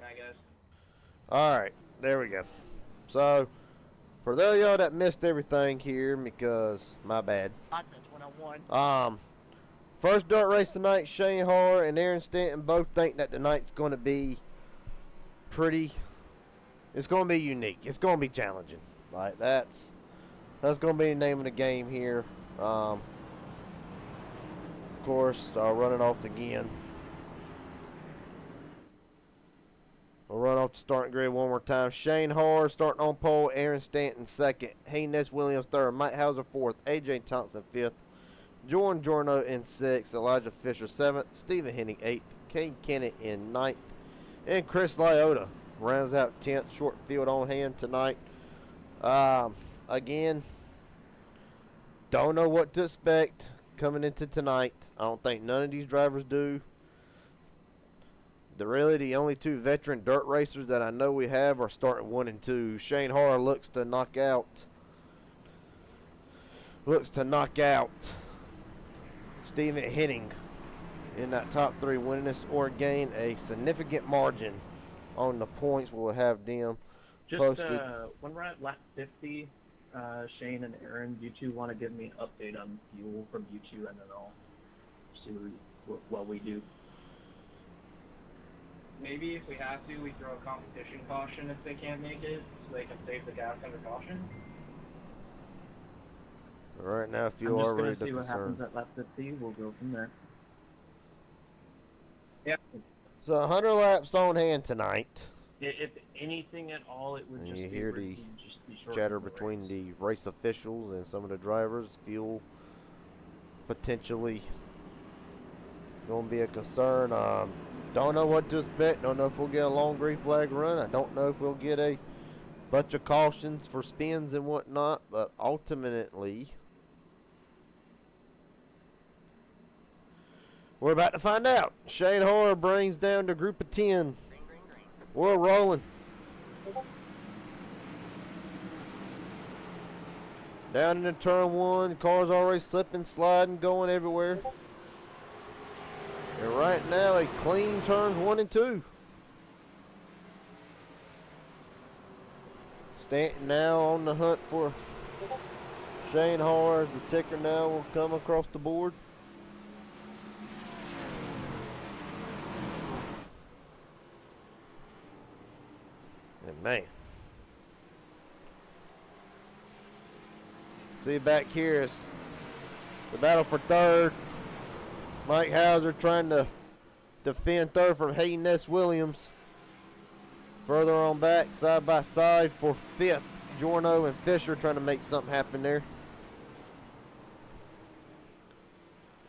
I guess. Alright, there we go. So, for those of y'all that missed everything here, because my bad. That's when I won. First dirt race tonight, Shane Harr and Aaron Stanton both think that tonight's going to be pretty. It's going to be unique. It's going to be challenging. Like that's going to be the name of the game here. Of course, I'll run it off again. We'll run off the starting grid one more time. Shane Harr starting on pole. Aaron Stanton second. Haynes Williams third. Mike Hauser fourth. AJ Thompson fifth. Jordan Jorno in sixth. Elijah Fisher seventh. Stephen Henning eighth. Kane Kennett in ninth. And Chris Lyota rounds out 10th. Short field on hand tonight. Again, don't know what to expect coming into tonight. I don't think none of these drivers do. The only two veteran dirt racers that I know we have are starting 1 and 2. Shane Harr looks to knock out Stephen Henning in that top 3 winningest or gain a significant margin on the points. We'll have them Just posted. when we're at lap 50, Shane and Aaron, you two want to give me an update on fuel from you two, and then I'll see what we do. Maybe if we have to, we throw a competition caution if they can't make it, so they can save the gas under caution. Right now, I'm fuel just already going to the see what happens concern. at lap 50. We'll go from there. Yep. So 100 laps on hand tonight. If anything at all, it would And just you be hear for- the just be short chatter of the between race. the race officials and some of the drivers. Fuel potentially going to be a concern. Don't know what to expect. Don't know if we'll get a long green flag run. I don't know if we'll get a bunch of cautions for spins and whatnot. But ultimately, we're about to find out. Shane Harr brings down the group of 10. We're rolling. Down into turn 1, car's already slipping, sliding, going everywhere. And right now, a clean turns 1 and 2. Stanton now on the hunt for Shane Harr. The ticker now will come across the board. And man. See back here is the battle for third. Mike Hauser trying to defend third from Haynes Williams. Further on back, side by side for fifth. Jorno and Fisher trying to make something happen there.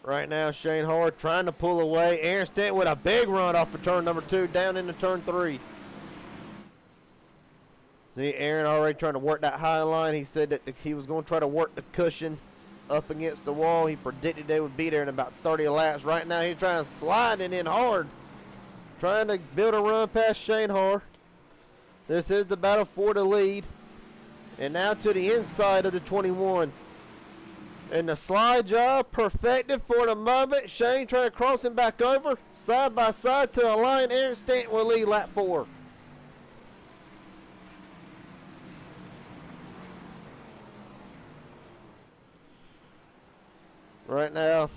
Right now, Shane Harr trying to pull away. Aaron Stanton with a big run off of turn number 2, down into turn 3. See, Aaron already trying to work that high line. He said that he was going to try to work the cushion up against the wall. He predicted they would be there in about 30 laps. Right now, he's trying to slide it in hard. Trying to build a run past Shane Harr. This is the battle for the lead. And now to the inside of the 21. And the slide job perfected for the moment. Shane trying to cross him back over. Side by side to the line. Aaron Stanton will lead lap 4. Right now,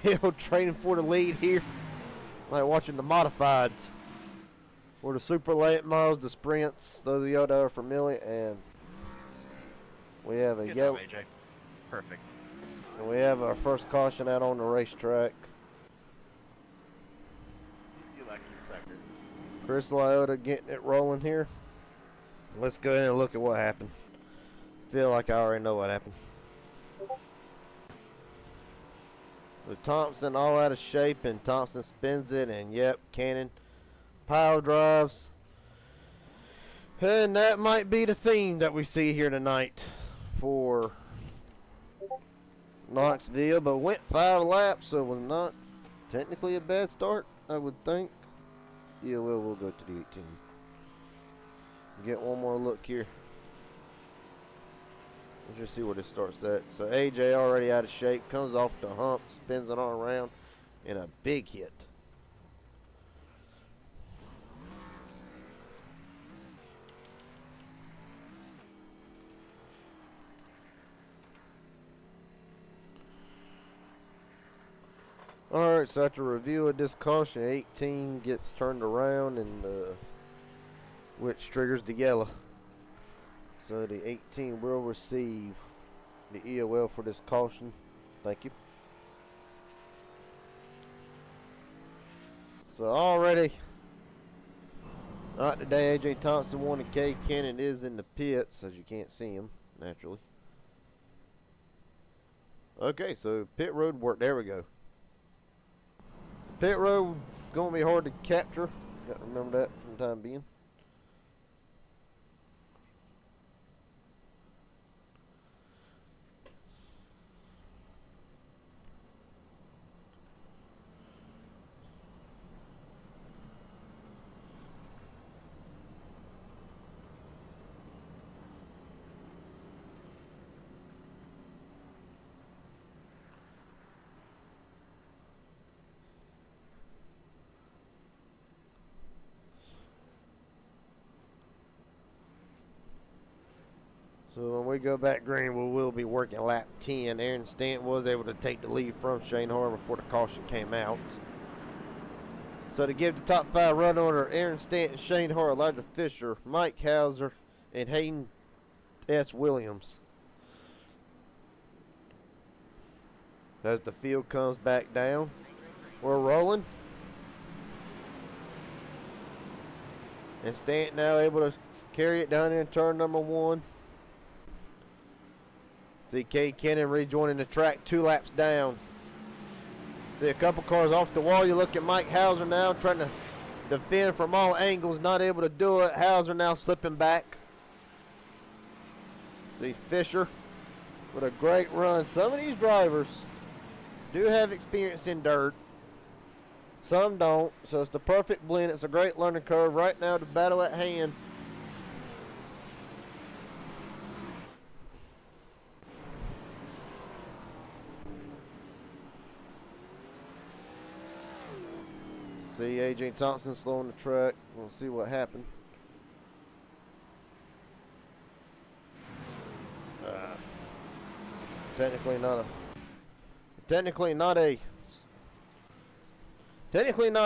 still training for the lead here. Like watching the modifieds. Or the super late models, the sprints, those of y'all that are familiar. And we have a Good yellow. job, AJ. Perfect. And we have our first caution out on the racetrack. You like your sector. Chris Lyota getting it rolling here. Let's go ahead and look at what happened. Feel like I already know what happened. With Thompson all out of shape, and Thompson spins it, and yep, Cannon pile drives. And that might be the theme that we see here tonight for Knoxville, but went 5 laps, so it was not technically a bad start, I would think. Yeah, we'll go to the 18. Get one more look here. Let's just see where this starts at. So AJ already out of shape, comes off the hump, spins it all around, and a big hit. Alright, so after review of this caution, 18 gets turned around and which triggers the yellow. So the 18 will receive the EOL for this caution. Thank you. So already, not today, AJ Thompson won and K. Cannon is in the pits, as you can't see him, naturally. Okay, so pit road work, there we go. Pit road gonna be hard to capture. Got to remember that for the time being. So when we go back green, we will be working lap 10. Aaron Stanton was able to take the lead from Shane Hoare before the caution came out. So to give the top 5 run order, Aaron Stanton, Shane Hoare, Elijah Fisher, Mike Hauser, and Hayden S. Williams. As the field comes back down, we're rolling. And Stanton now able to carry it down in turn number 1. See K. Cannon rejoining the track 2 laps down. See a couple cars off the wall. You look at Mike Hauser now trying to defend from all angles. Not able to do it. Hauser now slipping back. See Fisher with a great run. Some of these drivers do have experience in dirt. Some don't. So it's the perfect blend. It's a great learning curve. Right now the battle at hand. See AJ Thompson slowing the track. We'll see what happened. Technically not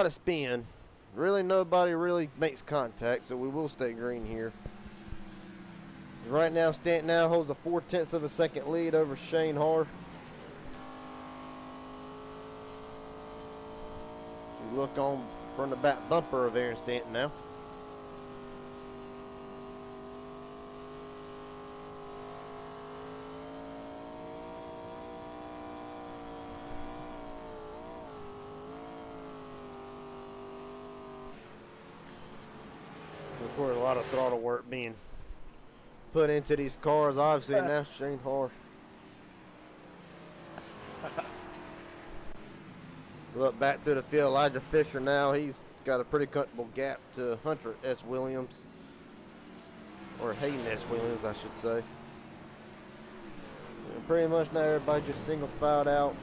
a spin. Really nobody really makes contact, so we will stay green here. Right now Stanton now holds a 4/10 of a second lead over Shane Hoare. You look on from the back bumper of Aaron Stanton now. Of course, a lot of throttle work being put into these cars. Obviously, now Shane Hoare. Look back through the field, Elijah Fisher now, he's got a pretty comfortable gap to Hunter S. Williams. Or Hayden S. Williams, I should say. And pretty much now everybody just single filed out.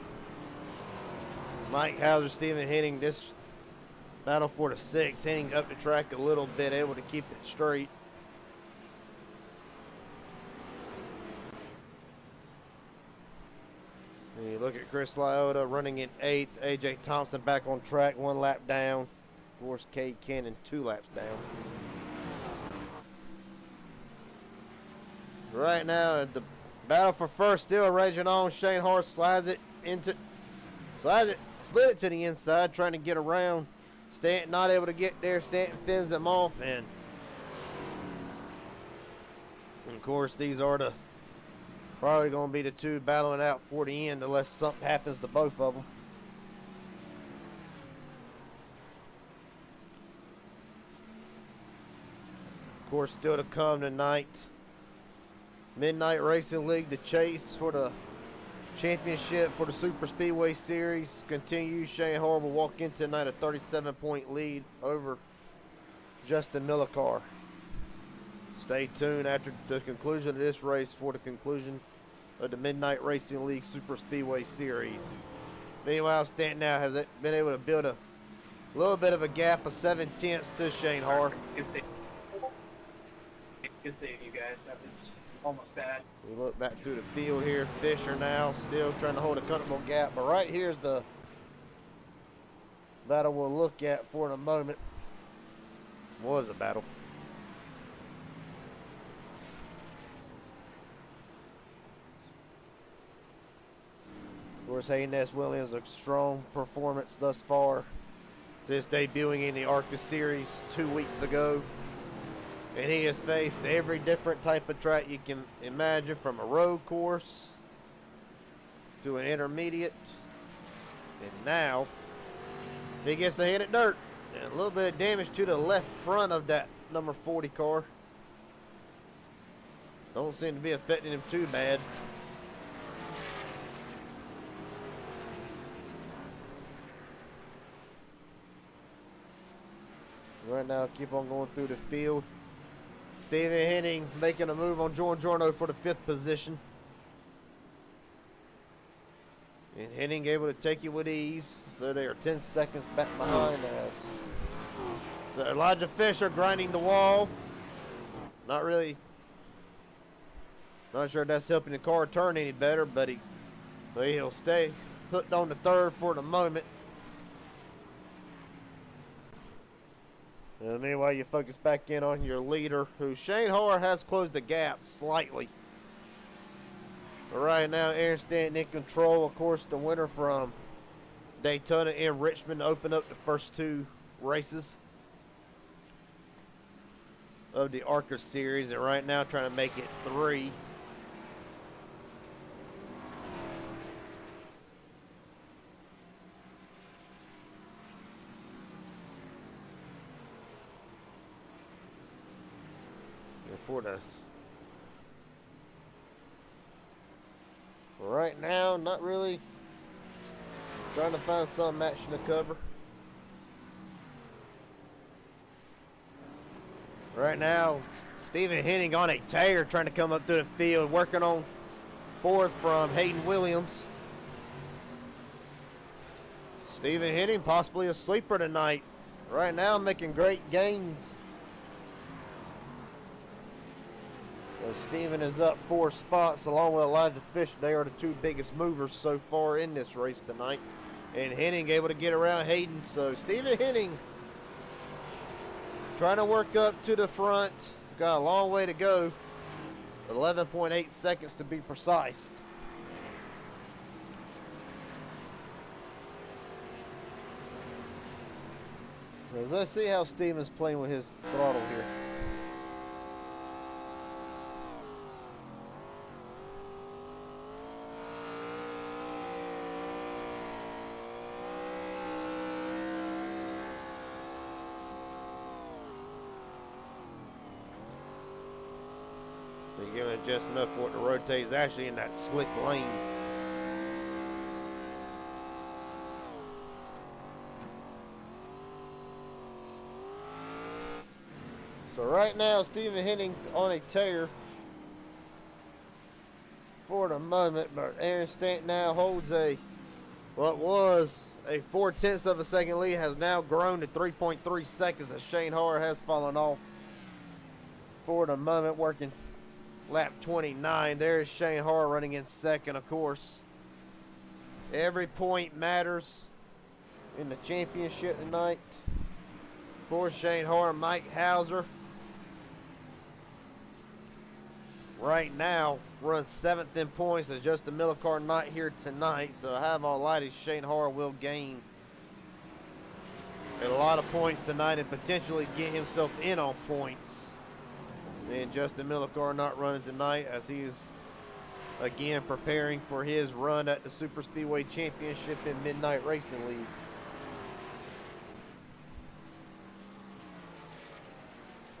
Mike Hauser, Stephen Henning, this battle for the 6th. Henning up the track a little bit, able to keep it straight. And you look at Chris Lyotta running in 8th. AJ Thompson back on track, 1 lap down. Of course, K. Cannon 2 laps down. Right now, the battle for first still raging on. Shane Hoare slid it to the inside, trying to get around. Stanton not able to get there. Stanton fends him off, and of course, these are probably going to be the 2 battling out for the end unless something happens to both of them. Of course, still to come tonight. Midnight Racing League, the chase for the championship for the Super Speedway Series continues. Shane Hoare will walk in tonight a 37-point lead over Justin Millicar. Stay tuned after the conclusion of this race for the conclusion of the Midnight Racing League Super Speedway Series. Meanwhile, Stanton now has been able to build a little bit of a gap of 7/10 to Shane Hoare. Good save, you guys. That was almost bad. We look back through the field here. Fisher now still trying to hold a comfortable gap, but right here's the battle we'll look at for a moment. Was a battle. Of course, Haynes Williams, a strong performance thus far since debuting in the ARCA series 2 weeks ago. And he has faced every different type of track you can imagine, from a road course to an intermediate. And now he gets to hit it dirt. And a little bit of damage to the left front of that number 40 car. Don't seem to be affecting him too bad. Right now, keep on going through the field. Stephen Henning making a move on Jordan Jorno for the 5th position. And Henning able to take it with ease. Though they are 10 seconds back behind us. So Elijah Fisher grinding the wall. Not really. Not sure if that's helping the car turn any better, but he'll stay hooked on the 3rd for the moment. And meanwhile, you focus back in on your leader, who Shane Hoare has closed the gap slightly. But right now, Aaron Stanton in control. Of course, the winner from Daytona and Richmond opened up the first 2 races of the ARCA series, and right now trying to make it 3. For the right now, not really trying to find some action to cover. Right now, Stephen Henning on a tear, trying to come up through the field, working on 4th from Hayden Williams. Stephen Henning possibly a sleeper tonight. Right now, making great gains. So Steven is up 4 spots along with Elijah Fish. They are the 2 biggest movers so far in this race tonight. And Henning able to get around Hayden. So Stephen Henning trying to work up to the front. Got a long way to go. 11.8 seconds to be precise. So let's see how Steven's playing with his throttle here. You're giving it just enough for it to rotate. It's actually in that slick lane. So right now, Stephen Henning on a tear for the moment, but Aaron Stanton now holds what was a 0.4 of a second lead, has now grown to 3.3 seconds as Shane Hoare has fallen off for the moment, working lap 29. There's Shane Hoare running in 2nd, of course. Every point matters in the championship tonight. Of course, Shane Hoare, Mike Hauser right now runs 7th in points as Justin Millicar not here tonight. So I have all lighted. Shane Hoare will gain a lot of points tonight and potentially get himself in on points. And Justin Millicar not running tonight as he is again preparing for his run at the Super Speedway Championship in Midnight Racing League.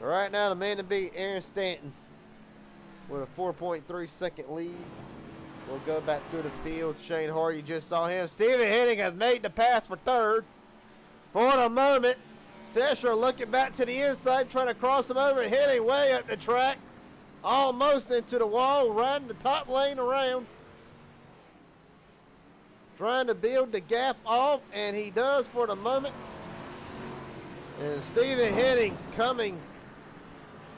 Right now, the man to beat, Aaron Stanton, with a 4.3 second lead. We'll go back through the field. Shane Hoare, you just saw him. Stephen Henning has made the pass for 3rd. For the moment, Fisher looking back to the inside, trying to cross him over, and Henning way up the track, almost into the wall, riding the top lane around, trying to build the gap off, and he does for the moment. And Stephen Henning coming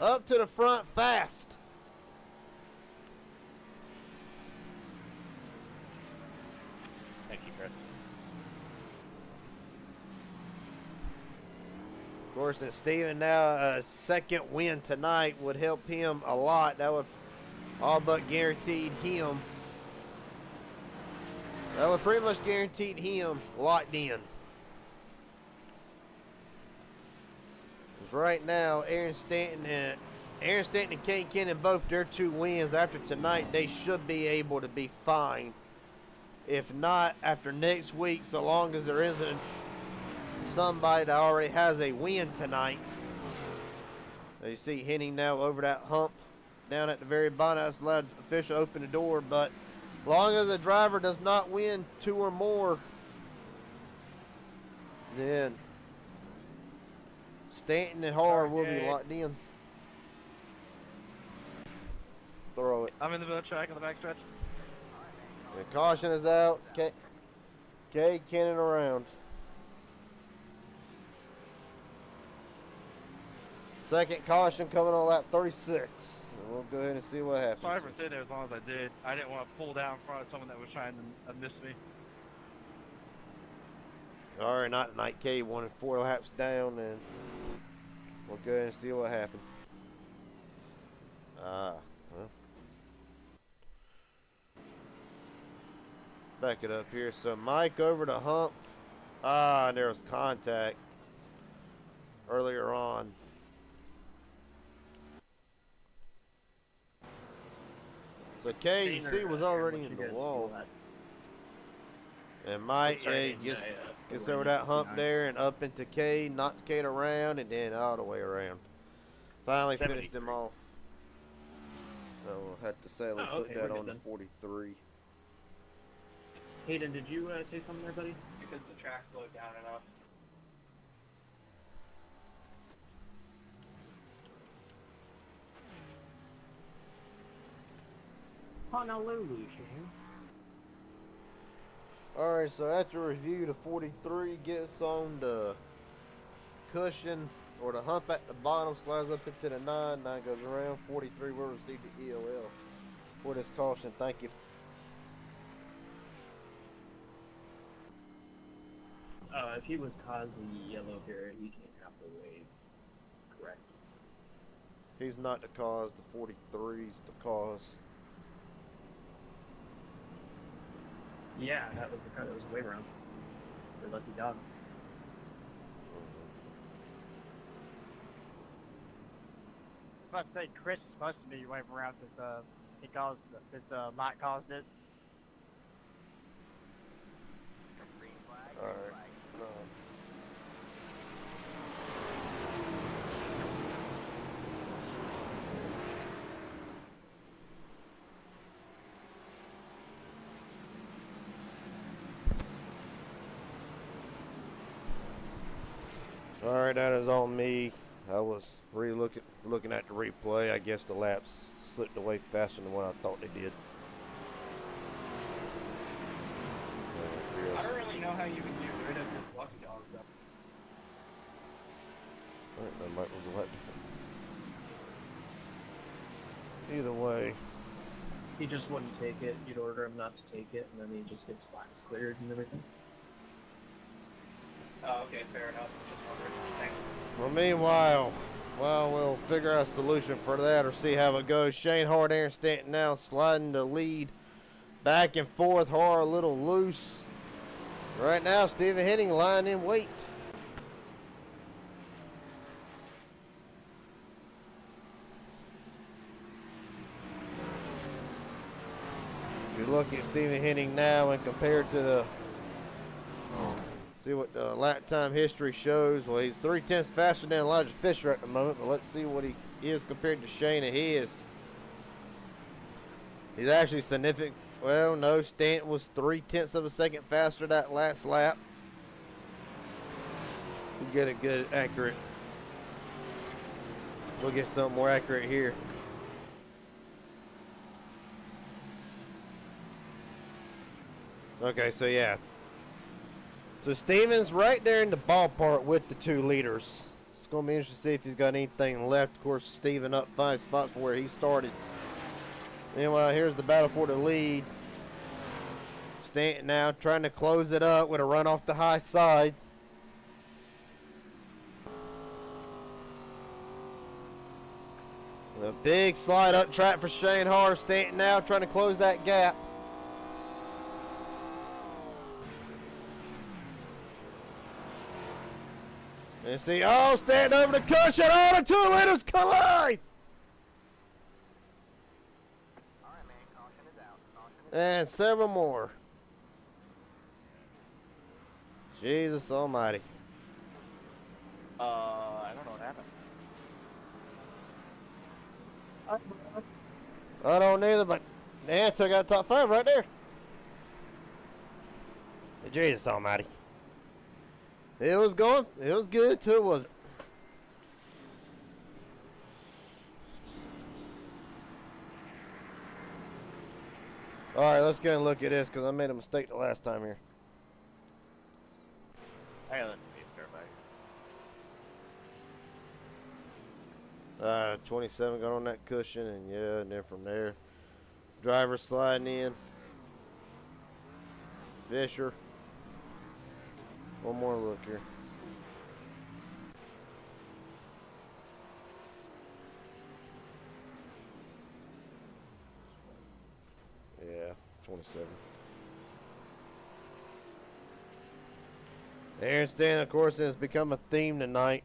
up to the front fast. Thank you, Chris. course, and Steven now a second win tonight would help him a lot. That would all but guaranteed him. That would pretty much guaranteed him locked in. Because right now, Aaron Stanton and Kane Kennan, both their 2 wins after tonight, they should be able to be fine. If not, after next week, so long as there isn't somebody that already has a win tonight. As you see Henning now over that hump down at the very bottom. That's allowed the official to open the door, but as long as the driver does not win 2 or more, then Stanton and Har will be locked in. Throw it. I'm in the middle track on the back stretch. The caution is out. K Kennan around. Second caution coming on lap 36. And we'll go ahead and see what happens. Sorry for sitting there as long as I did. I didn't want to pull down in front of someone that was trying to miss me. All right, not tonight. K wanted 4 laps down, and we'll go ahead and see what happens. Well. Back it up here. So Mike over the hump. And there was contact earlier on. So KC was already in the wall. And Mike gets over that hump there and up into K, knocks K around, and then all the way around. Finally finished him off. So we'll have to sadly put that on the 43. Hayden, did you say something there, buddy? Because the track slowed down enough. Honolulu, Shane. Alright, so after review, the 43 gets on the cushion or the hump at the bottom, slides up into the 9 goes around. 43 will receive the EOL for this caution. Thank you. If he was causing yellow here, he can't have the wave. Correct. He's not the cause, the 43's the cause. Yeah, that was the car that was a wave around. The lucky dog. I was about to say Chris is supposed to be waving around since Mike caused it. Alright. Alright, that is on me. I was looking at the replay. I guess the laps slipped away faster than what I thought they did. I don't really know how you would get rid of this lucky dog stuff. Alright, that might was a lot different. Either way. He just wouldn't take it. You'd order him not to take it, and then he just gets flags cleared and everything. Oh, okay, fair enough. Just wondering. Thanks. Well, meanwhile, we'll figure out a solution for that or see how it goes. Shane Hart, Aaron Stanton now sliding the lead back and forth. Hart a little loose. Right now, Stephen Henning lying in wait. If you look at Stephen Henning now and compare to the see what the lap time history shows. Well, he's 3/10 faster than Elijah Fisher at the moment, but let's see what he is compared to Shane and his. He's actually significant. Well, no, Stanton was 3/10 of a second faster that last lap. We'll get it good, accurate. We'll get something more accurate here. Okay, so yeah. So Steven's right there in the ballpark with the 2 leaders. It's going to be interesting to see if he's got anything left. Of course, Steven up 5 spots from where he started. Meanwhile, here's the battle for the lead. Stanton now trying to close it up with a run off the high side. A big slide up track for Shane Har. Stanton now trying to close that gap. And see, oh, Stanton over the cushion. Oh, the 2 liters collide. And several more. Jesus almighty. I don't know what happened. I don't either, but Dan took out top 5 right there. Jesus almighty. It was going. It was good too, was it? All right, let's go and look at this because I made a mistake the last time here. Hey, let's see if everybody. 27 got on that cushion, and yeah, and then from there, driver sliding in. Fisher. One more look here. Yeah, 27. Aaron Stanton, of course, has become a theme tonight.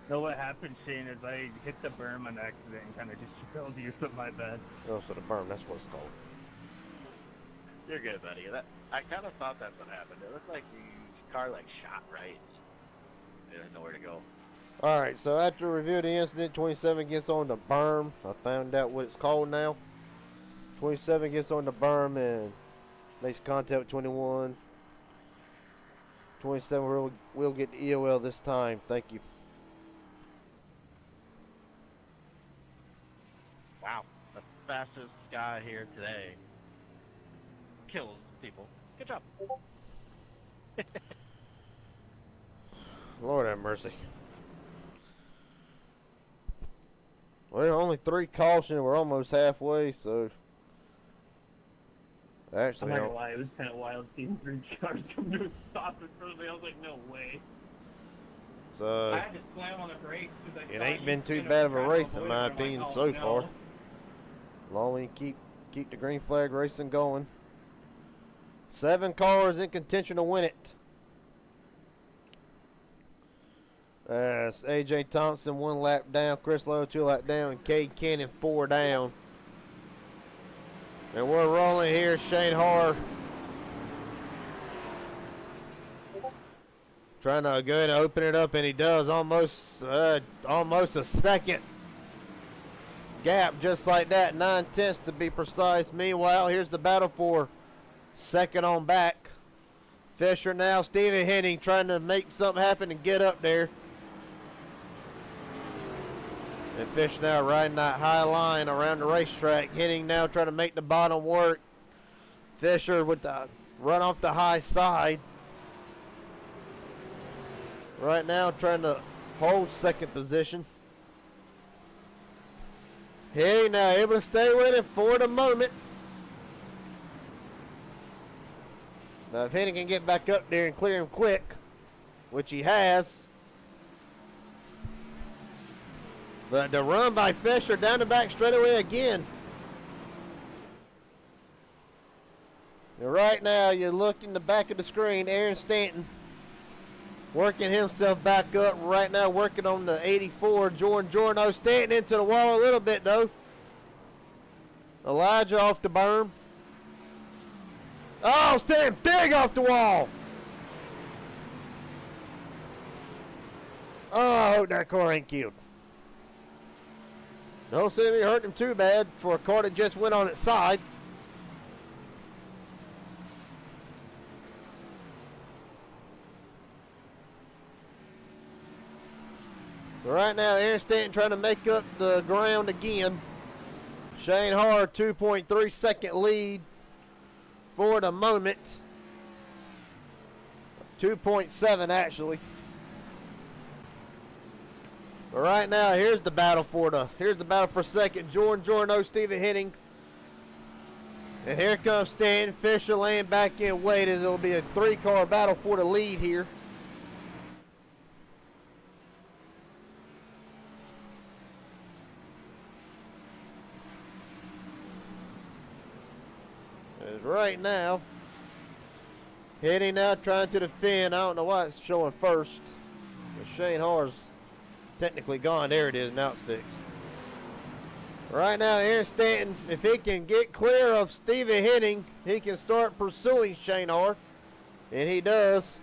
No, what happened, Shane, is I hit the berm on accident and kind of just trailed you from my bed. Oh, so the berm, that's what it's called. You're good, buddy. I kind of thought that's what happened. It looked like the car like shot right. There's nowhere to go. All right, so after review of the incident, 27 gets on the berm. I found out what it's called now. 27 gets on the berm and makes contact with 21. 27 will get the EOL this time. Thank you. Wow, the fastest guy here today kills people. Good job. Lord have mercy. Well, only 3 caution. We're almost halfway, so I'm actually, not gonna lie, it was kind of wild seeing 3 cars come to a stop in front of me. I was like, no way. so I had to slam on the brakes because it ain't been too bad of a race in my opinion so far. Long we keep the green flag racing going. 7 cars in contention to win it. It's AJ Thompson 1 lap down, Chris Lowe 2 lap down, and Cade Cannon 4 down. And we're rolling here. Shane Har trying to go ahead and open it up, and he does almost a second gap just like that, 9/10 to be precise. Meanwhile, here's the battle for second on back. Fisher now, Steven Henning trying to make something happen and get up there. And Fisher now riding that high line around the racetrack. Henning now trying to make the bottom work. Fisher with the run off the high side. Right now trying to hold second position. Henning now able to stay with it for the moment. Now if Henning can get back up there and clear him quick, which he has. But the run by Fisher down the back straightaway again. And right now you look in the back of the screen, Aaron Stanton working himself back up right now, working on the 84. Jordan Jorno Stanton into the wall a little bit though. Elijah off the berm. Oh, Stanton big off the wall. Oh, I hope that car ain't killed. Don't seem to hurt him too bad for a car that just went on its side. Right now, Aaron Stanton trying to make up the ground again. Shane Har, 2.3 second lead for the moment. 2.7 actually. But right now, here's the battle for second. Jordan Jorno, Steven Henning. And here comes Stanton. Fisher laying back in wait as it'll be a 3-car battle for the lead here. Because right now, Hitting now trying to defend. I don't know why it's showing first. But Shane Har's technically gone. There it is. Now it's fixed. Right now, Aaron Stanton, if he can get clear of Stephen Hitting, he can start pursuing Shane Har. And he does.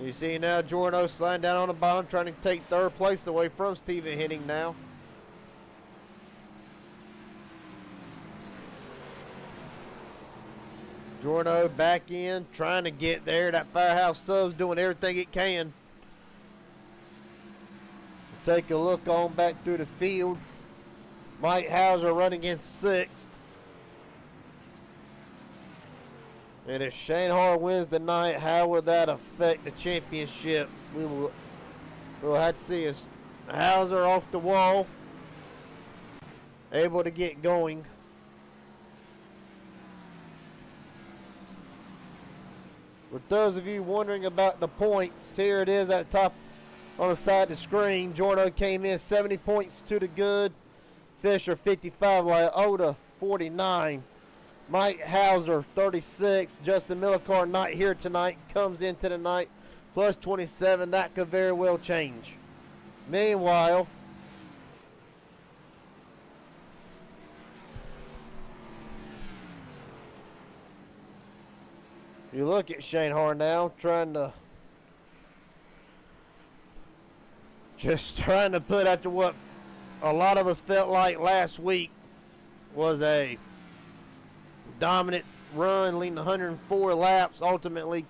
You see now Jordan O sliding down on the bottom, trying to take third place away from Stephen Hitting now. Jordan O back in, trying to get there. That Firehouse Sub's doing everything it can. Take a look on back through the field. Mike Hauser running in sixth. And if Shane Har wins tonight, how would that affect the championship? We'll have to see. Is Hauser off the wall, able to get going? For those of you wondering about the points, here it is at the top on the side of the screen. Jordan came in 70 points to the good. Fisher 55, Lyota 49. Mike Hauser 36. Justin Millicar not here tonight, comes into the night plus 27. That could very well change. Meanwhile, you look at Shane Har now trying to put after what a lot of us felt like last week was a dominant run, leading 104 laps. Ultimately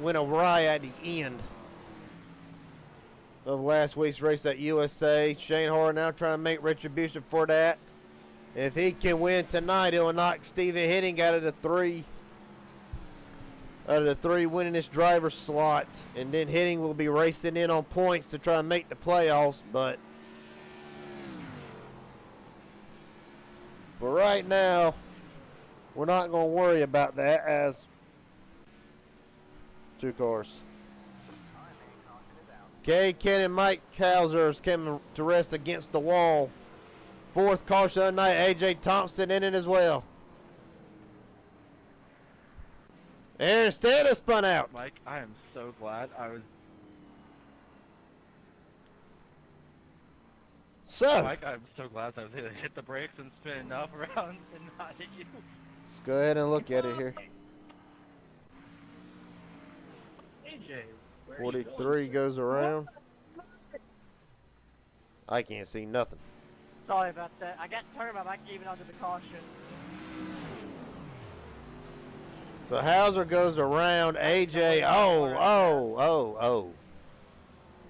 went awry at the end of last week's race at USA. Shane Har now trying to make retribution for that. If he can win tonight, he'll knock Stephen Hitting out of the three winningest driver slot, and then Hitting will be racing in on points to try and make the playoffs. But for right now, we're not going to worry about that, as two cars. Kay Ken and Mike Hauser is coming to rest against the wall. Fourth caution of the night, A.J. Thompson in it as well. Aaron Stanton spun out. Mike, I am so glad I was. So, Mike, I'm so glad I was able to hit the brakes and spin enough around and not hit you. let's go ahead and look at it here. AJ, where 43 goes around. I can't see nothing. Sorry about that. I got turned my back even under the caution. So Hauser goes around AJ. Oh.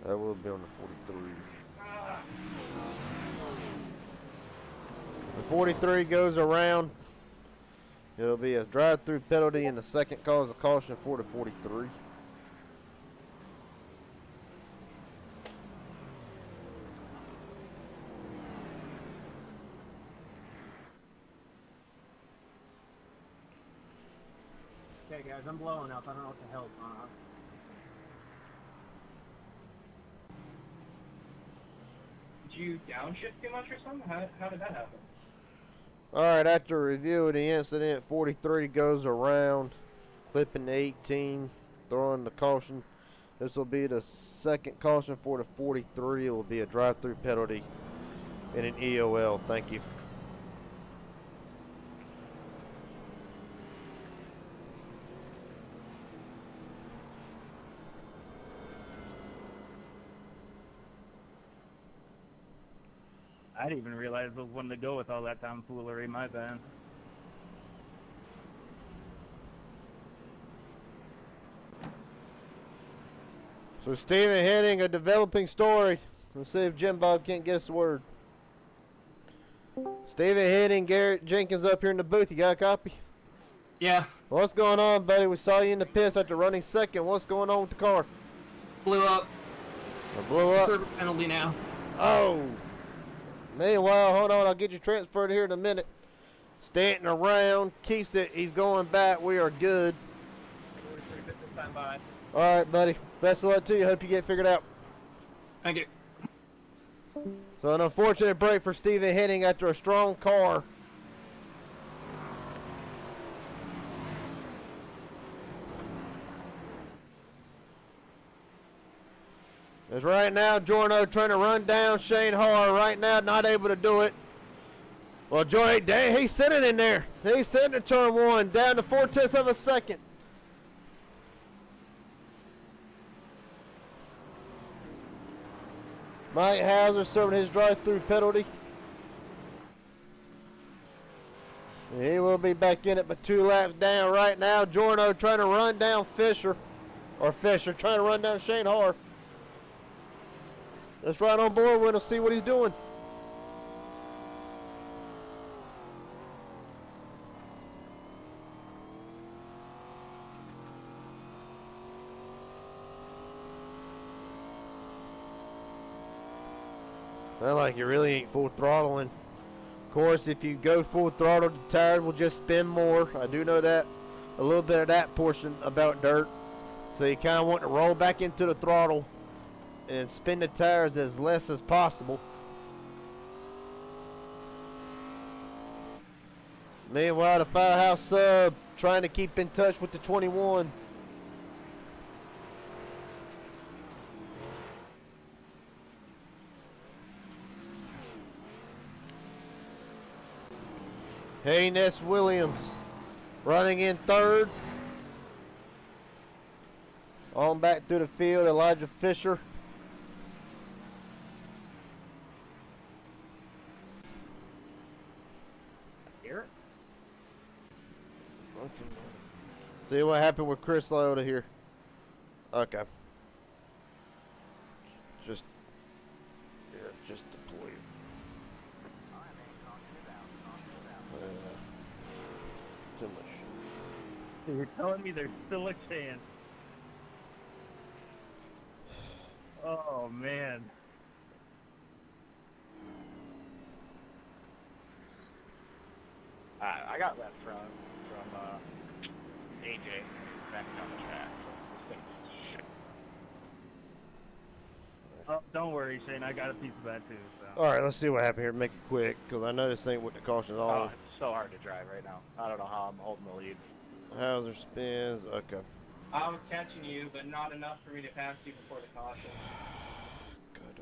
That will be on the 43. The 43 goes around. It'll be a drive-through penalty, and the second cause of caution for the 43. Okay, guys, I'm blowing up. I don't know what the hell's going on. Did you downshift too much or something? How did that happen? Alright, after review of the incident, 43 goes around, clipping the 18, throwing the caution. This will be the second caution for the 43. It will be a drive-through penalty and an EOL. Thank you. I didn't even realize it was one to go with all that tomfoolery. My bad. So Stephen Hitting, a developing story. Let's see if Jim Bob can't get us a word. Stephen Hitting, Garrett Jenkins up here in the booth. You got a copy? Yeah, What's going on, buddy? We saw you in the pits after running second. What's going on with the car? blew up. It blew up. Server penalty now. Oh. Meanwhile, hold on. I'll get you transferred here in a minute. Stanton around. Keeps it. He's going back. We are good. Stand by. All right, buddy. Best of luck to you. Hope you get figured out. Thank you. So an unfortunate break for Steven Henning after a strong car. As right now, Jorno trying to run down Shane Harr. Right now, not able to do it. Well, Joy, dang, he's sitting in there. He's sitting in turn one, down to 4/10 of a second. Mike Hauser serving his drive-through penalty. He will be back in it, but 2 laps down right now. Jorno trying to run down Fisher. Or Fisher trying to run down Shane Harr. Let's ride on board with him, see what he's doing. Sound like you really ain't full throttling. Of course, if you go full throttle, the tires will just spin more. I do know that. A little bit of that portion about dirt. So you kind of want to roll back into the throttle and spin the tires as less as possible. Meanwhile, the Firehouse sub trying to keep in touch with the 21. Haynes Williams running in third. On back through the field, Elijah Fisher. Here. Okay. See what happened with Chris Lyotta here. Okay. Just deploy it. Too much. You're telling me there's still a chance. Oh, man. I got left from AJ back on the track. Oh, don't worry, Shane. I got a piece of that too. So. All right, let's see what happened here. Make it quick, because I know this ain't what the caution's Oh, on. it's so hard to drive right now. I don't know how I'm holding the lead. Hauser spins. Okay. I was catching you, but not enough for me to pass you before the caution. Good.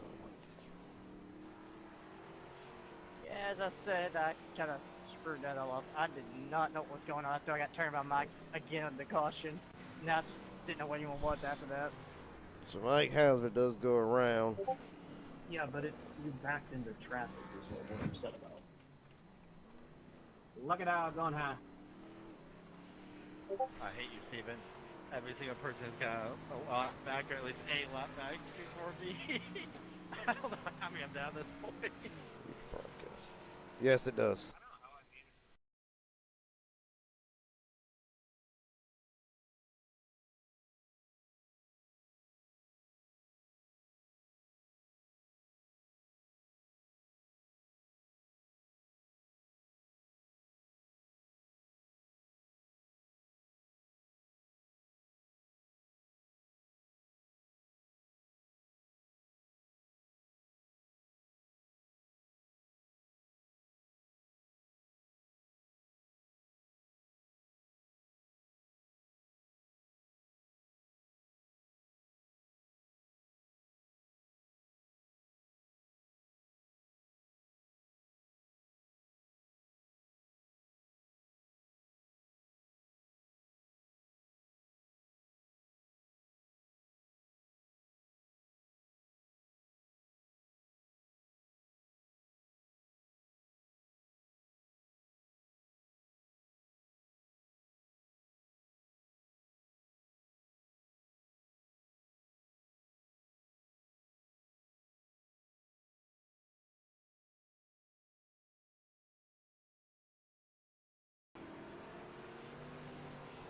Yeah, as I said, I kind of screwed that all up. I did not know what was going on after I got turned by Mike again on the caution. Now I just didn't know what anyone was after that. So Mike Hauser does go around. Yeah, but you backed into traffic is what we're upset about. Look at how I've gone high. I hate you, Steven. Every single person's got a lot back, or at least a lot back before me. I don't know how many I'm down this point. Yes, it does.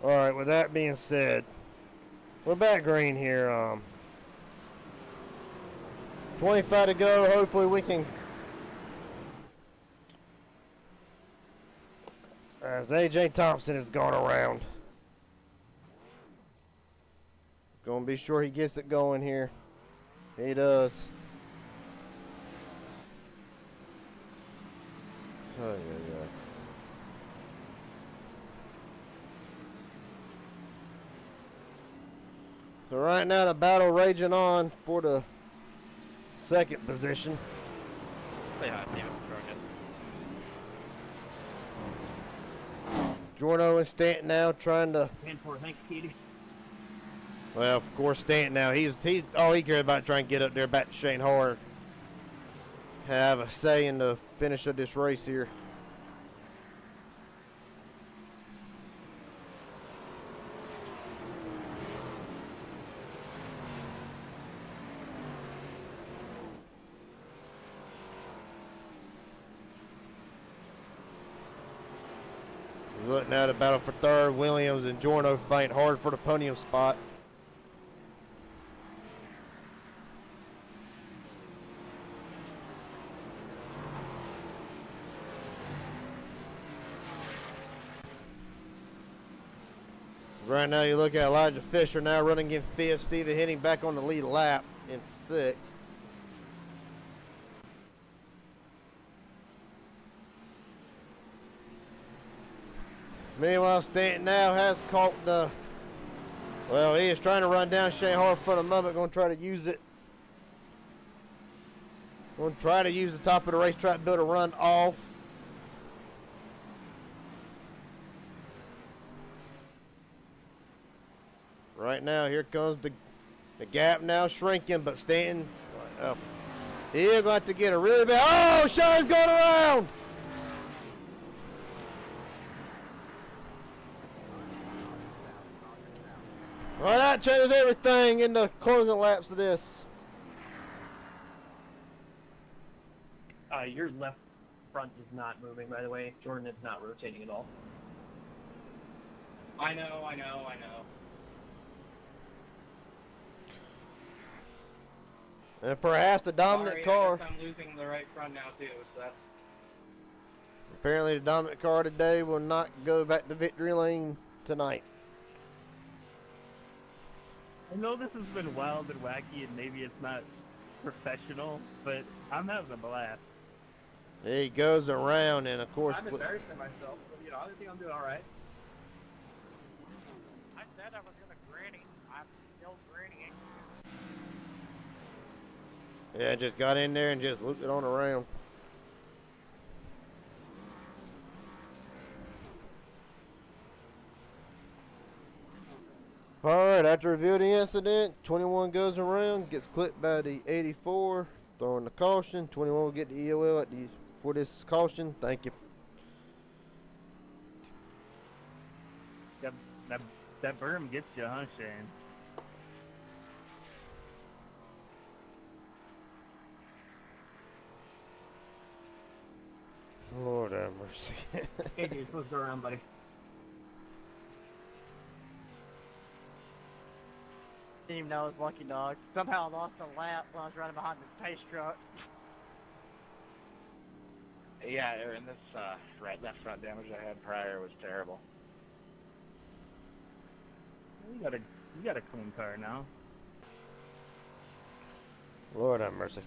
All right, with that being said, we're back green here. 25 to go. Hopefully we can, as AJ Thompson has gone around. Gonna be sure he gets it going here. He does. Oh, yeah. So right now the battle raging on for the second position. Say hi, Steven. Jorno and Stanton now trying to. Paying for it. Thanks, Kitty. Well, of course, Stanton now. He's all he cares about trying to get up there back to Shane Hard. Have a say in the finish of this race here. Look now, the battle for third. Williams and Jorno fight hard for the podium spot. Right now, you look at Elijah Fisher now running in fifth. Steven Henning back on the lead lap in sixth. Meanwhile, Stanton now has caught the. Well, he is trying to run down Shane Hart for the moment. Going to try to use it. Going to try to use the top of the racetrack, build a run off. Right now, here comes the gap now shrinking, but Stanton, he's going to have to get a really bad. Oh, Shane's going around. Well, that changes everything in the closing laps of this. Your left front is not moving, by the way. Jordan is not rotating at all. I know. And perhaps the dominant Sorry, car. I guess I'm losing the right front now too, so that's... Apparently, the dominant car today will not go back to victory lane tonight. I know this has been wild and wacky and maybe it's not professional, but I'm having a blast. He goes around, and of course, I'm embarrassing myself, but I think I'm doing all right. I said I was gonna granny. I'm still grannying. yeah, just got in there and just looped it on around. Alright, after review of the incident, 21 goes around, gets clipped by the 84, throwing the caution. 21 will get the EOL for this caution. Thank you. That berm gets you, huh, Shane? Lord have mercy. Hey, dude, supposed to go around, buddy. Didn't even know it was Lucky Dog. Somehow I lost a lap when I was running behind this pace truck. Yeah, Aaron, this that front damage I had prior was terrible. You got a clean car now. Lord have mercy.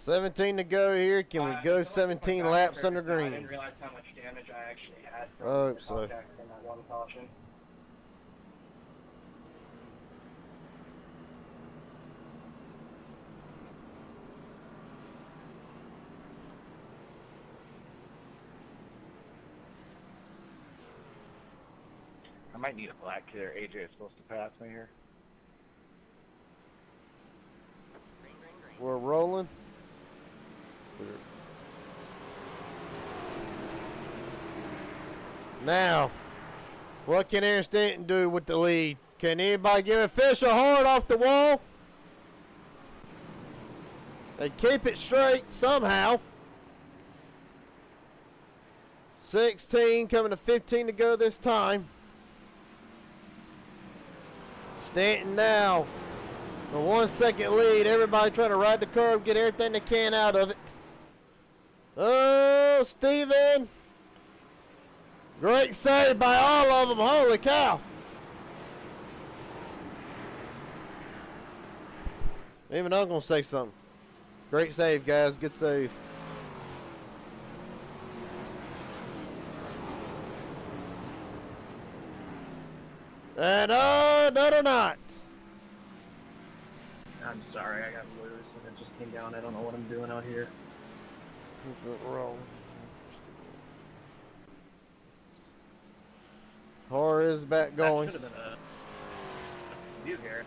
17 to go here. Can we go 17 laps under I green? didn't realize how much damage I actually had from Oh, the so. contact from that one caution. I might need a black kid. AJ is supposed to pass me here. We're rolling. Now, what can Aaron Stanton do with the lead? Can anybody give a fish a hard off the wall? They keep it straight somehow. 16 coming to 15 to go this time. Stanton now. A 1 second lead. Everybody trying to ride the curve, get everything they can out of it. Oh, Steven. Great save by all of them. Holy cow. Even I'm going to say something. Great save, guys. Good save. And no, they're not. I'm sorry, I got loose and it just came down. I don't know what I'm doing out here. Wrong. Horror is back going. That should have been a view here.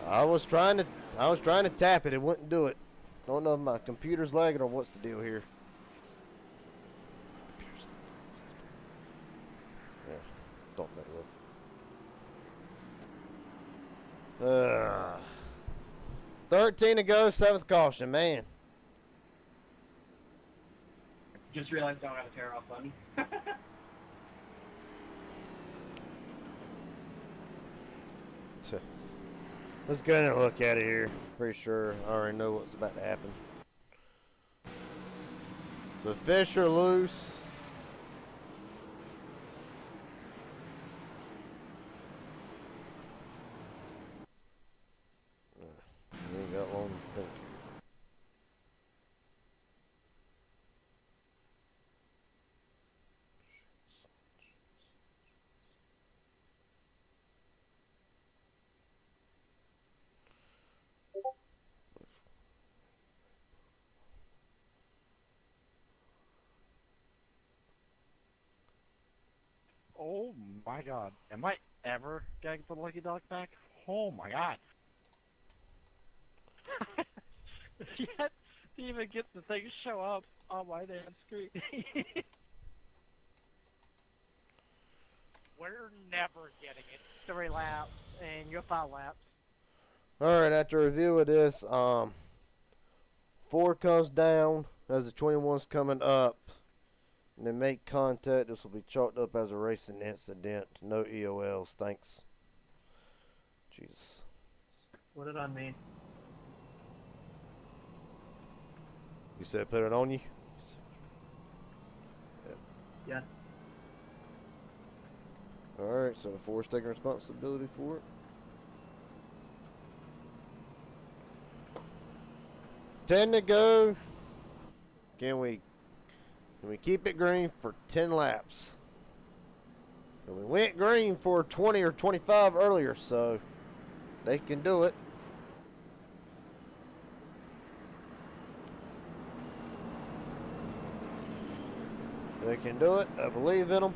I was trying to tap it. It wouldn't do it. Don't know if my computer's lagging or what's the deal here. Yeah, don't matter. 13 to go, 7th caution, man. Just realized I don't have a tear off button. Let's go ahead and look at it here. Pretty sure I already know what's about to happen. The fish are loose. We ain't got long to finish. Oh my god. Am I ever gonna get the lucky dog back? Oh my god. Yet to even get the thing to show up on my damn screen. We're never getting it. 3 laps, and you're 5 laps. Alright, after review of this, 4 comes down as the 21's coming up. And they make contact. This will be chalked up as a racing incident. No EOLs. Thanks. Jesus. Put it on me. You said put it on you? Yeah. Alright, so the Force taking responsibility for it. Ten to go. Can we keep it green for 10 laps? And we went green for 20 or 25 earlier, so they can do it. They can do it. I believe in them.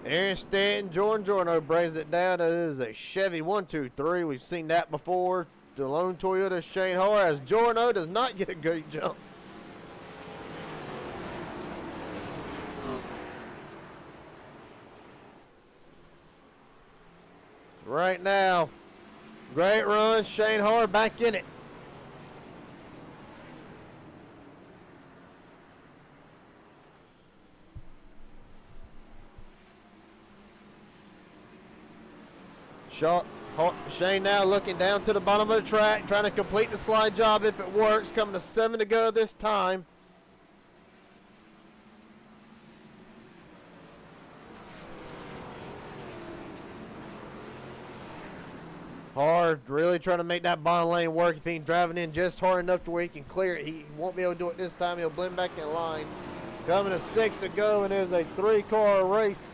Aaron Stanton, Jordan brings it down. It is a Chevy 123. We've seen that before. The lone Toyota Shane Hoare, as Jordan does not get a great jump. Right now, great run, Shane Hoare back in it. Shane now looking down to the bottom of the track, trying to complete the slide job if it works. Coming to 7 to go this time. Hard, really trying to make that bottom lane work. If he ain't driving in just hard enough to where he can clear it, he won't be able to do it this time. He'll blend back in line. Coming to 6 to go, and there's a 3-car race.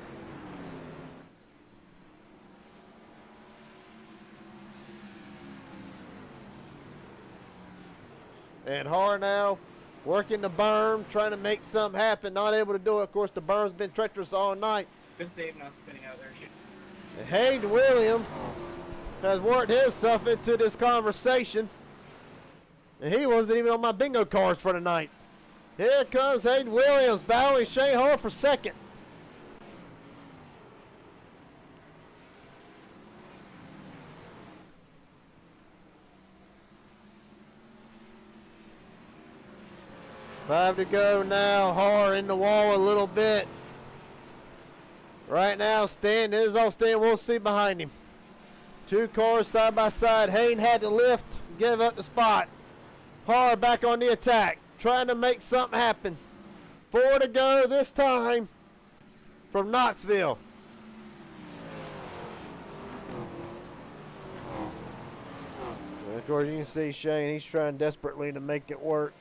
And Hard now working the berm, trying to make something happen. Not able to do it. Of course, the berm's been treacherous all night. Good save not spinning out there. And Hayden Williams has worked himself into this conversation. And he wasn't even on my bingo cards for tonight. Here comes Hayden Williams battling Shane Hoare for second. Five to go now. Hoare in the wall a little bit. Right now, Stan, this is all Stan will see behind him. 2 cars side by side. Hayden had to lift, give up the spot. Hoare back on the attack, trying to make something happen. 4 to go this time from Knoxville. And of course, you can see Shane, he's trying desperately to make it work.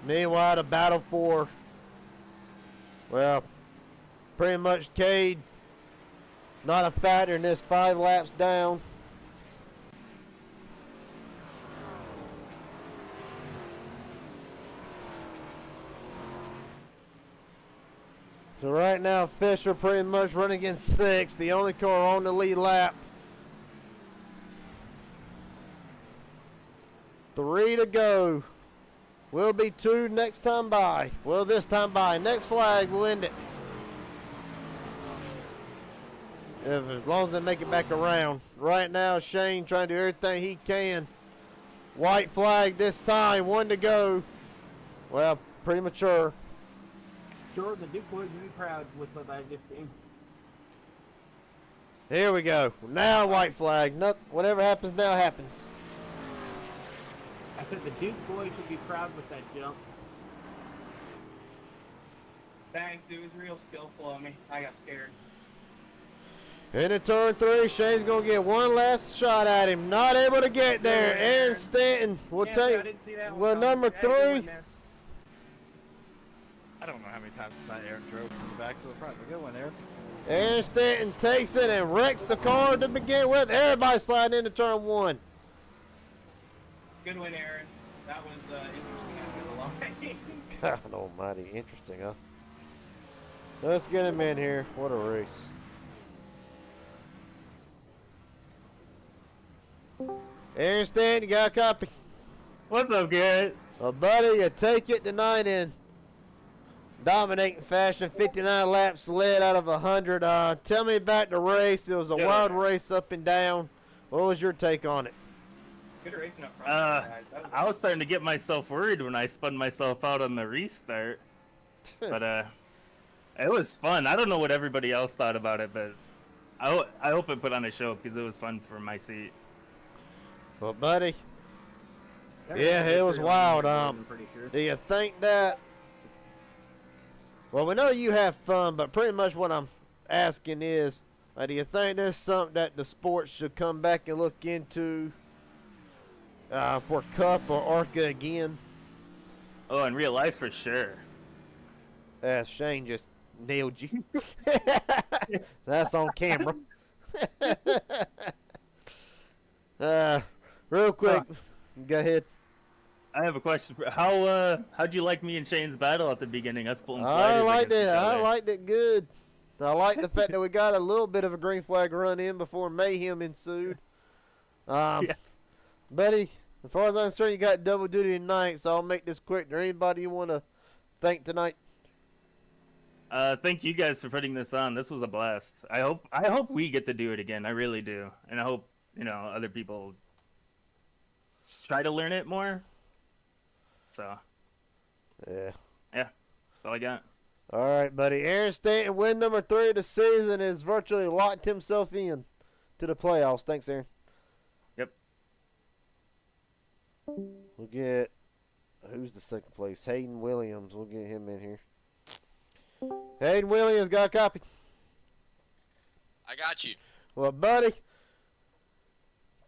Meanwhile, the battle for, well, Pretty much Cade, not a factor in this 5 laps down. So right now, Fisher pretty much running in 6th, the only car on the lead lap. 3 to go. Will be 2 next time by. Well, this time by. Next flag will end it. As long as they make it back around. Right now, Shane trying to do everything he can. White flag this time. 1 to go. Well, premature. Sure, the Duke boys will be proud with what I just seen. Here we go. Now white flag. Whatever happens now happens. I said the Duke boys should be proud with that jump. Thanks, it was real skillful of me. I got scared. Into turn 3, Shane's going to get one last shot at him. Not able to get there. Aaron Stanton will Yeah, I take, didn't see that one well, coming. number Hey, good one 3. there. I don't know how many times tonight Aaron drove from the back to the front. But good one, Aaron. Aaron Stanton takes it and wrecks the car to begin with. Everybody sliding into turn 1. Good one, Aaron. That was interesting after the line. God almighty, interesting, huh? Let's get him in here. What a race. Aaron Stanton, you got a copy? What's up, Garrett? Well, buddy, you take it tonight in dominating fashion. 59 laps led out of 100. Tell me about the race. It was a wild race up and down. What was your take on it? Good racing up front. guys. That was I was starting to get myself worried when I spun myself out on the restart. But it was fun. I don't know what everybody else thought about it, but I hope it put on a show because it was fun for my seat. Well, buddy, That yeah, race it was pretty wild. long, I'm pretty sure. Do you think that? Well, we know you have fun, but pretty much what I'm asking is, do you think there's something that the sports should come back and look into for Cup or ARCA again? Oh, in real life, for sure. Shane just nailed you. That's on camera. Real quick, go ahead. I have a question. How'd you like me and Shane's battle at the beginning? Us pulling I sliders liked against it. each I other? liked it good. I like the fact that we got a little bit of a green flag run in before mayhem ensued. Yeah. Buddy, as far as I'm concerned, you got double duty tonight, so I'll make this quick. Is there anybody you want to thank tonight? Thank you guys for putting this on. This was a blast. I hope we get to do it again. I really do, and I hope other people just try to learn it more. So Yeah. that's all I got. All right, buddy. Aaron Stanton, win number 3 of the season, has virtually locked himself in to the playoffs. Thanks, Aaron. Yep. We'll get, who's the second place? Hayden Williams. We'll get him in here. Hayden Williams got a copy. I got you. Well, buddy,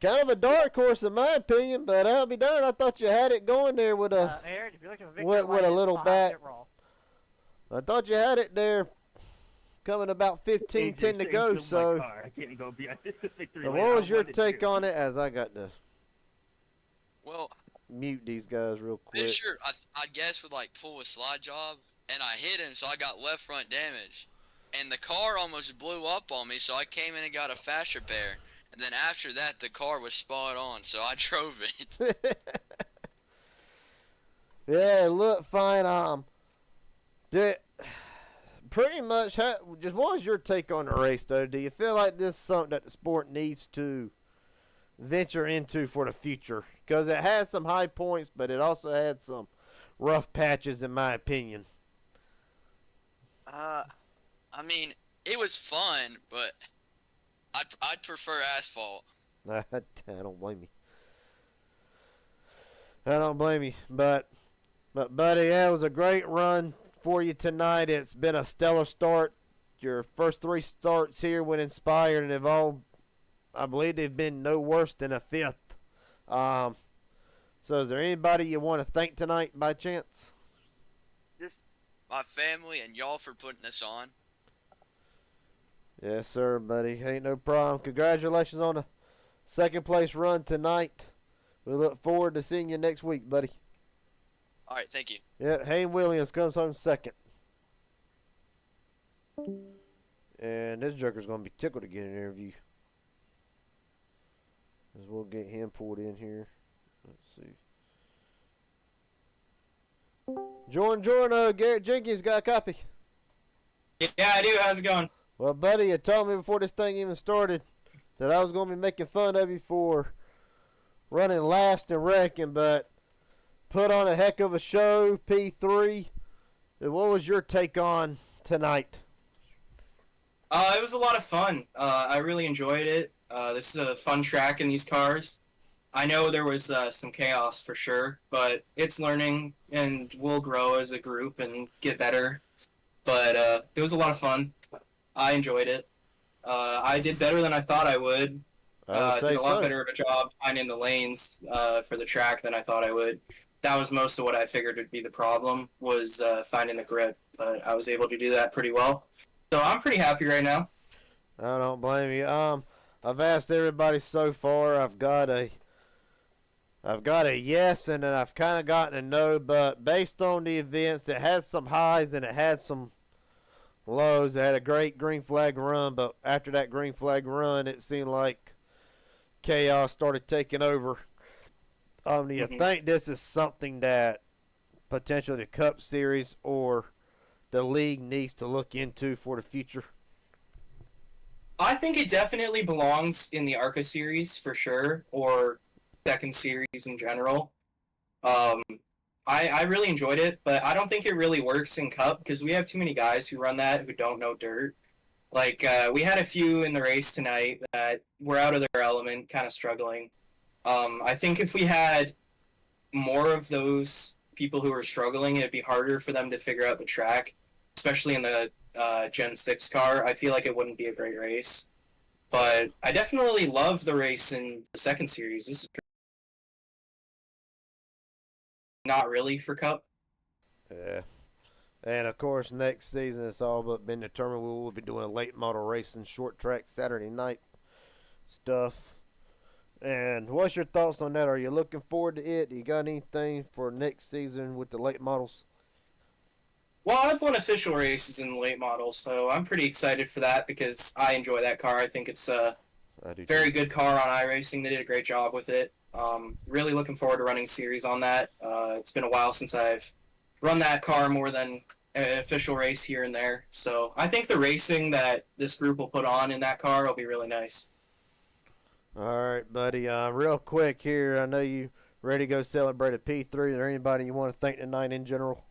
kind of a dark horse in my opinion, but I'll be darned, I thought you had it going there with a. Aaron, if you're looking for victory, with line a is little behind back. pit roll. I thought you had it there, coming about 15, 10 to go. So, I can't go behind the victory so lane. what I was your wanted take to. on it? As I got to Well, mute these guys real quick. Fisher, I guess would like pull a slide job, and I hit him, so I got left front damage. And the car almost blew up on me, so I came in and got a fast repair. And then after that, the car was spot on, so I drove it. Yeah, it looked fine. Pretty much, just what was your take on the race, though? Do you feel like this is something that the sport needs to venture into for the future? Because it had some high points, but it also had some rough patches, in my opinion. I mean, it was fun, but I'd prefer asphalt. I don't blame you. I don't blame you, but buddy, yeah, it was a great run for you tonight. It's been a stellar start. Your first 3 starts here went inspired, and they've all, I believe, they've been no worse than a 5th. So, is there anybody you want to thank tonight by chance? Just my family and y'all for putting this on. Yes, sir, buddy. Ain't no problem. Congratulations on the second place run tonight. We look forward to seeing you next week, buddy. All right, thank you. Yeah, Hayne Williams comes home second. And this joker's going to be tickled to get an interview. As we'll get him pulled in here. Let's see. Jordan, Garrett Jenkins got a copy. Yeah, I do. How's it going? Well, buddy, you told me before this thing even started that I was going to be making fun of you for running last and wrecking, but put on a heck of a show, P3. What was your take on tonight? It was a lot of fun. I really enjoyed it. This is a fun track in these cars. I know there was some chaos for sure, but it's learning and we'll grow as a group and get better. But it was a lot of fun. I enjoyed it. I did better than I thought I would. Did a lot better of a job finding the lanes for the track than I thought I would. That was most of what I figured would be the problem, was finding the grip. But I was able to do that pretty well. So I'm pretty happy right now. I don't blame you. I've asked everybody so far. I've got a yes, and then I've kind of gotten a no. But based on the events, it had some highs and it had some lows. It had a great green flag run, but after that green flag run, it seemed like chaos started taking over. Do you think this is something that potentially the Cup Series or the league needs to look into for the future? I think it definitely belongs in the ARCA series for sure, or second series in general. I really enjoyed it, but I don't think it really works in Cup because we have too many guys who run that who don't know dirt. Like, we had a few in the race tonight that were out of their element, kind of struggling. I think if we had more of those people who are struggling, it'd be harder for them to figure out the track, especially in the Gen 6 car. I feel like it wouldn't be a great race. But I definitely love the race in the second series. This is not really for Cup. Yeah. And, of course, next season it's all but been determined. We will be doing late model racing, short track, Saturday night stuff. And what's your thoughts on that? Are you looking forward to it? Do you got anything for next season with the late models? Well, I've won official races in the late model, so I'm pretty excited for that because I enjoy that car. I think it's a very good car on iRacing. They did a great job with it. Really looking forward to running series on that. It's been a while since I've run that car more than an official race here and there. So I think the racing that this group will put on in that car will be really nice. All right, buddy. Real quick here, I know you ready to go celebrate a P3. Is there anybody you want to thank tonight in general?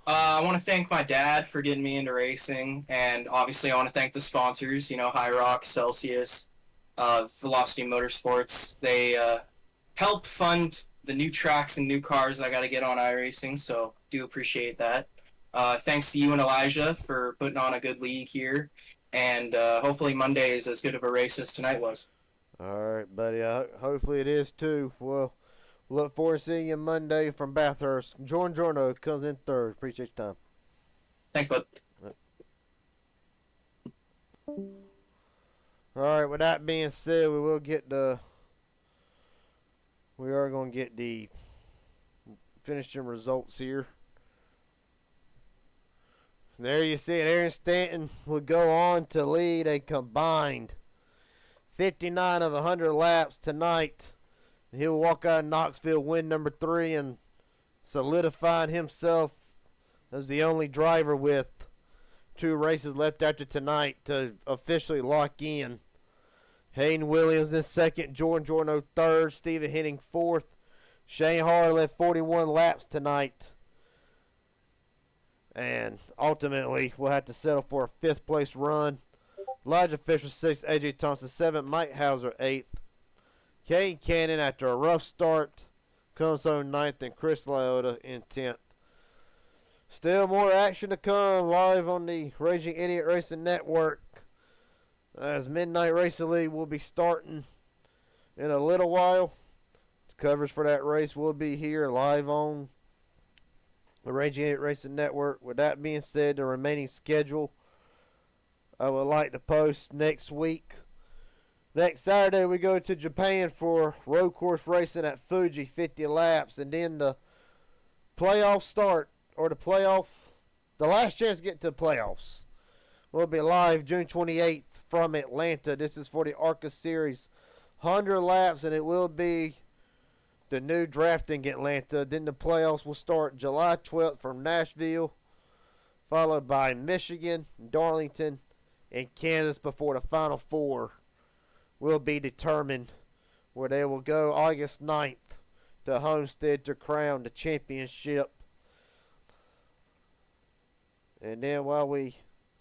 I want to thank my dad for getting me into racing, and obviously I want to thank the sponsors, High Rock, Celsius, Velocity Motorsports. They help fund the new tracks and new cars I got to get on iRacing, so do appreciate that. Thanks to you and Elijah for putting on a good league here, and hopefully Monday is as good of a race as tonight was. All right, buddy. Hopefully it is too. Well, look forward to seeing you Monday from Bathurst. Jordan Jorno comes in third. Appreciate your time. Thanks, bud. All right, with that being said, we are going to get the finishing results here. There you see it. Aaron Stanton would go on to lead a combined 59 of 100 laps tonight. He'll walk out of Knoxville, win number 3, and solidifying himself as the only driver with 2 races left after tonight to officially lock in. Hayden Williams in second, Jordan Jorno third, Stephen Henning fourth. Shane Harley led 41 laps tonight. And ultimately, we'll have to settle for a 5th place run. Elijah Fisher 6th, AJ Thompson 7th, Mike Hauser 8th. Kane Cannon, after a rough start, comes home 9th, and Chris Lyotta in 10th. Still more action to come live on the Raging Idiot Racing Network, as Midnight Racing League will be starting in a little while. The coverage for that race will be here live on the Raging Idiot Racing Network. With that being said, the remaining schedule I would like to post next week. Next Saturday, we go to Japan for road course racing at Fuji, 50 laps, and then the playoffs start, or the last chance to get to the playoffs. We'll be live June 28th from Atlanta. This is for the ARCA Series, 100 laps, and it will be the new drafting Atlanta. Then the playoffs will start July 12th from Nashville, followed by Michigan, Darlington, and Kansas before the Final Four will be determined, where they will go August 9th to Homestead to crown the championship. And then while we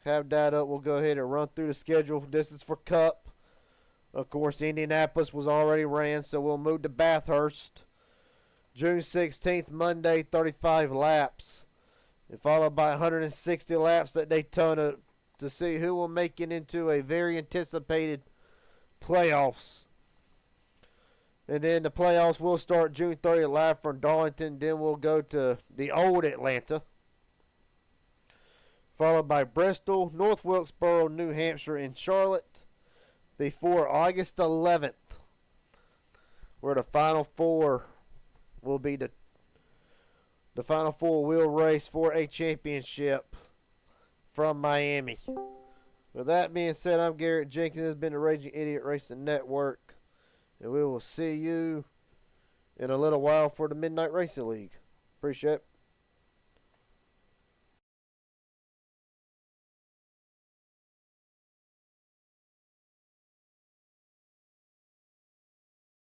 have that up, we'll go ahead and run through the schedule. This is for Cup. Of course, Indianapolis was already ran, so we'll move to Bathurst. June 16th, Monday, 35 laps. And followed by 160 laps at Daytona to see who will make it into a very anticipated playoffs. And then the playoffs will start June 30th live from Darlington. Then we'll go to the old Atlanta, followed by Bristol, North Wilkesboro, New Hampshire, and Charlotte before August 11th, where the Final Four will be the Final Four will race for a championship from Miami. With that being said, I'm Garrett Jenkins. This has been the Raging Idiot Racing Network, and we will see you in a little while for the Midnight Racing League. Appreciate it.